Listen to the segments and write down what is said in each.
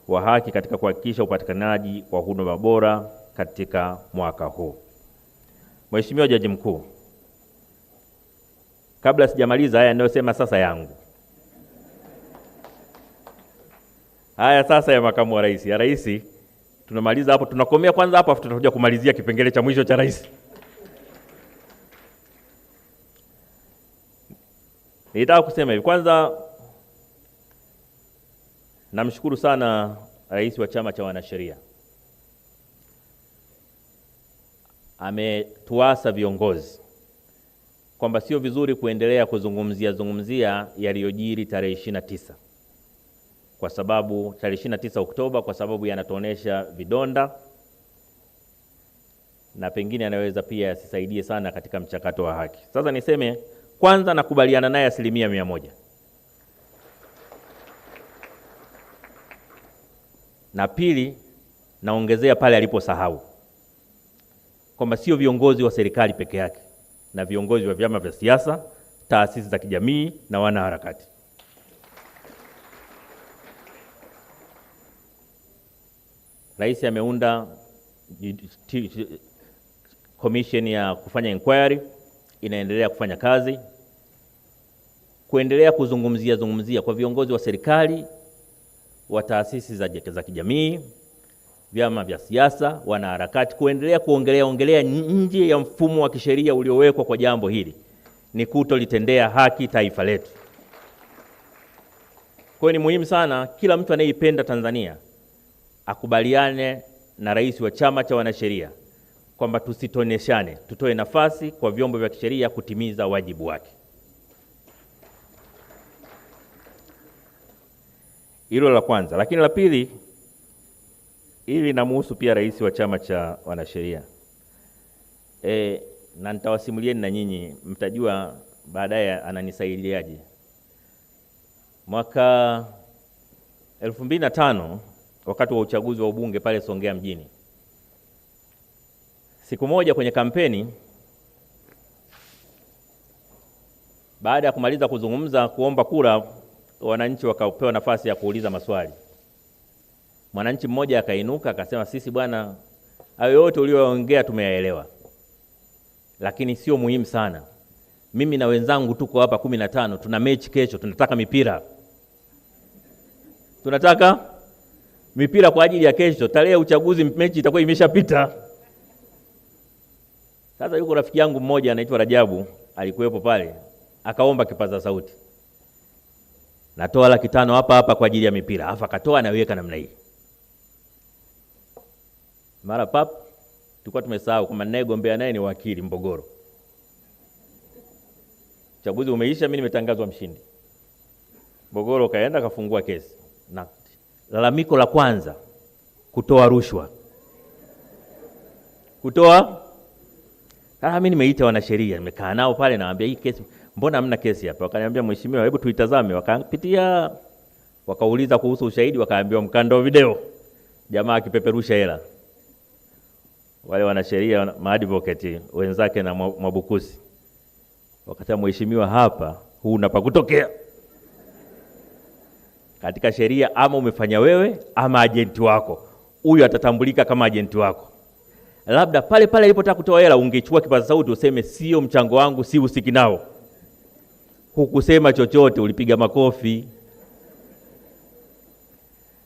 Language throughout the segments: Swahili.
wa haki katika kuhakikisha upatikanaji wa huduma bora katika mwaka huu. Mheshimiwa Jaji Mkuu, kabla sijamaliza haya ninayosema sasa yangu, haya sasa ya makamu wa rais, ya rais tunamaliza hapo, tunakomea kwanza hapo, afu tutakuja kumalizia kipengele cha mwisho cha rais. Nitaka kusema hivi, kwanza namshukuru sana rais wa chama cha wanasheria. Ametuasa viongozi kwamba sio vizuri kuendelea kuzungumzia yaliyojiri tarehe 29, kwa sababu tarehe 29 Oktoba, kwa sababu yanatuonesha vidonda na pengine anaweza pia yasisaidie sana katika mchakato wa haki. Sasa niseme kwanza, nakubaliana naye 100%. Na pili, naongezea pale aliposahau kwamba sio viongozi wa serikali peke yake, na viongozi wa vyama vya siasa, taasisi za kijamii na wanaharakati. Rais ameunda commission ya kufanya inquiry, inaendelea kufanya kazi, kuendelea kuzungumzia kwa viongozi wa serikali, wa taasisi za kijamii, vyama vya siasa, wanaharakati, kuendelea kuongelea nje ya mfumo wa kisheria uliowekwa kwa jambo hili, ni kutolitendea haki taifa letu. Kwa hiyo ni muhimu sana kila mtu anayeipenda Tanzania akubaliane na rais wa chama cha wanasheria kwamba tusitoneshane, tutoe nafasi kwa vyombo vya kisheria kutimiza wajibu wake. Hilo la kwanza. Lakini la pili, hili namuhusu pia rais wa chama cha wanasheria. Na nitawasimulieni na nyinyi mtajua baadaye ananisaidiaje. Mwaka 2005 wakati wa uchaguzi wa ubunge pale Songea mjini, siku moja kwenye kampeni, baada ya kumaliza kuzungumza kuomba kura, wananchi wakapewa nafasi ya kuuliza maswali. Mwananchi mmoja akainuka akasema, sisi bwana, hayo yote uliyoongea tumeyaelewa, lakini sio muhimu sana. Mimi na wenzangu tuko hapa 15, tuna mechi kesho, tunataka mipira. Tunataka mipira kwa ajili ya kesho, tarehe ya uchaguzi mechi itakuwa imeshapita. Sasa yuko rafiki yangu mmoja anaitwa Rajabu, alikuwepo pale, akaomba kipaza sauti, natoa 500 hapa kwa ajili ya mipira. Afa akatoa anaweka namna hii. Mara pap, tulikuwa tumesahau kwamba naye gombea naye ni wakili Mbogoro. Uchaguzi umeisha, mimi nimetangazwa mshindi. Mbogoro kaenda kafungua kesi. Na lalamiko la kwanza, kutoa rushwa. Mimi nimeita wanasheria, nimekaa nao pale, naambia hii kesi, mbona hamna kesi hapa? Wakaniambia, mheshimiwa, hebu tuitazame. Wakapitia, wakauliza kuhusu ushahidi, wakaambiwa mkando video, jamaa akipeperusha hela. Wale wanasheria, maadvocate wenzake na Mwabukusi wakasema, mheshimiwa, hapa huna pa kutokea. Katika sheria, ama umefanya wewe ama ajenti wako, huyu atatambulika kama ajenti wako. Labda pale alipotaka kutoa hela ungechukua kipaza sauti useme, sio mchango wangu, si usiki nao. Hukusema chochote, ulipiga makofi.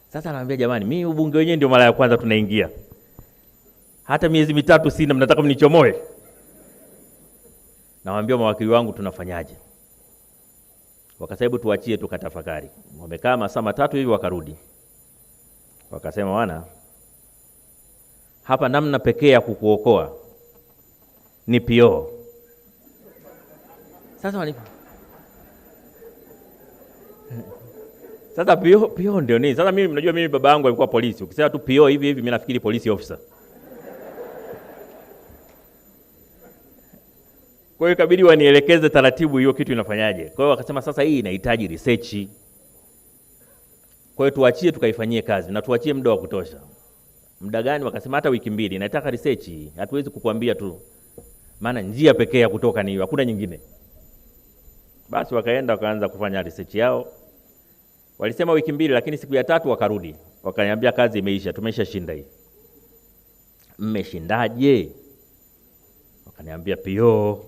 Sasa naambia, jamani, mimi ubunge wenyewe ndio mara ya kwanza tunaingia, hata miezi 3 sina, mnataka mnichomoe? Nawaambia mawakili wangu, tunafanyaje? Wakasema tuachie tukatafakari. Wamekaa masaa 3 hivi, wakarudi. Wakasema, wana, hapa namna pekee ya kukuokoa ni PO. Sasa PO ndio nini? Sasa mimi, mnajua mimi baba yangu alikuwa polisi. Ukisema tu PO hivi mimi nafikiri police officer. Kwa hiyo ikabidi wanielekeze taratibu hiyo kitu inafanyaje. Kwa hiyo wakasema, sasa hii inahitaji research. Kwa hiyo tuachie tukaifanyie kazi na tuachie muda wa kutosha. Muda gani? Wakasema hata wiki 2. Nataka research, hatuwezi kukuambia tu, maana njia pekee ya kutoka ni hiyo, hakuna nyingine. Basi wakaenda wakaanza kufanya research yao. Walisema wiki 2, lakini siku ya 3 wakarudi. Wakaniambia kazi imeisha, tumeshashinda hii. Mmeshindaje? Wakaniambia PO.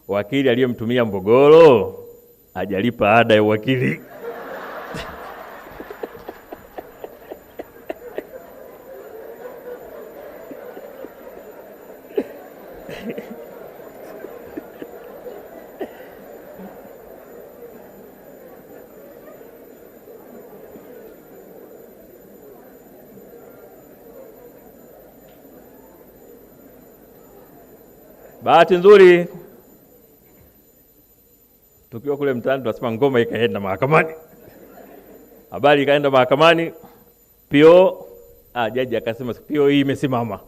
Wakili aliyemtumia Mbogolo hajalipa ada ya wakili. Bahati nzuri tukiwa kule mtaani tunasema ngoma ikaenda mahakamani. Habari ikaenda mahakamani, PO jaji akasema PO hii imesimama,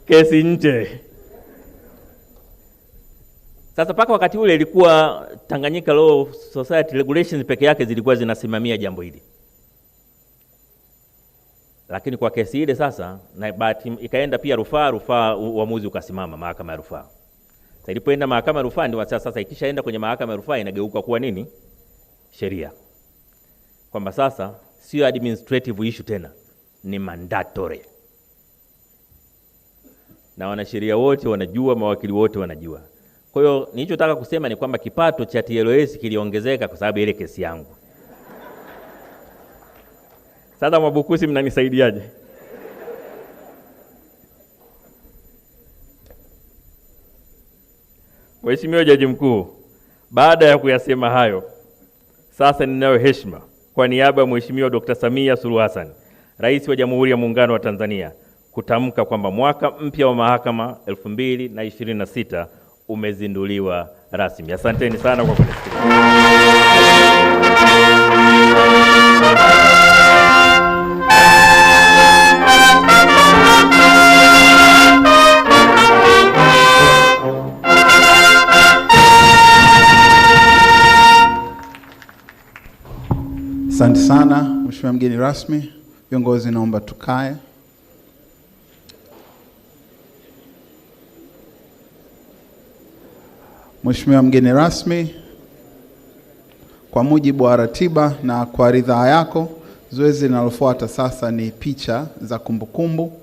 kesi nje. Sasa paka wakati ule ilikuwa Tanganyika Law Society regulations peke yake zilikuwa zinasimamia jambo hili. Lakini kwa kesi ile sasa na bahati ikaenda pia rufaa uamuzi ukasimama mahakama ya rufaa. Sasa ilipoenda mahakama ya rufaa ndio sasa ikishaenda kwenye mahakama ya rufaa inageuka kuwa nini? Sheria. Kwamba sasa sio administrative issue tena, ni mandatory. Na wanasheria wote wanajua, mawakili wote wanajua. Kwa hiyo nilichotaka kusema ni kwamba kipato cha TLS kiliongezeka kwa sababu ile kesi yangu. Sasa Mwabukusi mnanisaidiaje? Mheshimiwa Jaji Mkuu, baada ya kuyasema hayo, sasa ninayo heshima kwa niaba ya Mheshimiwa Dr. Samia Suluhu Hassan, Rais wa Jamhuri ya Muungano wa Tanzania, kutamka kwamba mwaka mpya wa mahakama 2026 umezinduliwa rasmi. Asanteni sana kwa kunisikiliza. Asante sana Mheshimiwa mgeni rasmi. Viongozi naomba tukae. Mheshimiwa mgeni rasmi, kwa mujibu wa ratiba na kwa ridhaa yako, zoezi linalofuata sasa ni picha za kumbukumbu.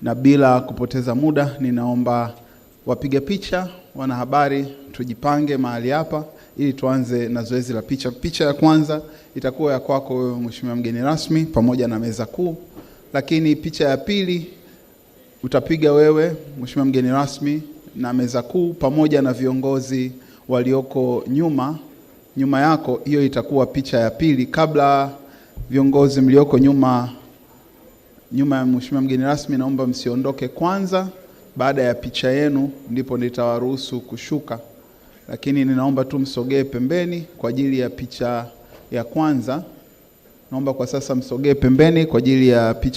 Na bila kupoteza muda, ninaomba wapiga picha, wanahabari, tujipange mahali hapa ili tuanze na zoezi la picha. Picha ya kwanza itakuwa ya kwako wewe Mheshimiwa mgeni rasmi pamoja na meza kuu, lakini picha ya pili utapiga wewe Mheshimiwa mgeni rasmi na meza kuu pamoja na viongozi walioko nyuma yako. Hiyo itakuwa picha ya pili. Kabla viongozi mlioko nyuma ya Mheshimiwa mgeni rasmi, naomba msiondoke kwanza. Baada ya picha yenu ndipo nitawaruhusu kushuka, lakini ninaomba tu msogee pembeni kwa ajili ya picha ya kwanza. Naomba kwa sasa msogee pembeni kwa ajili ya picha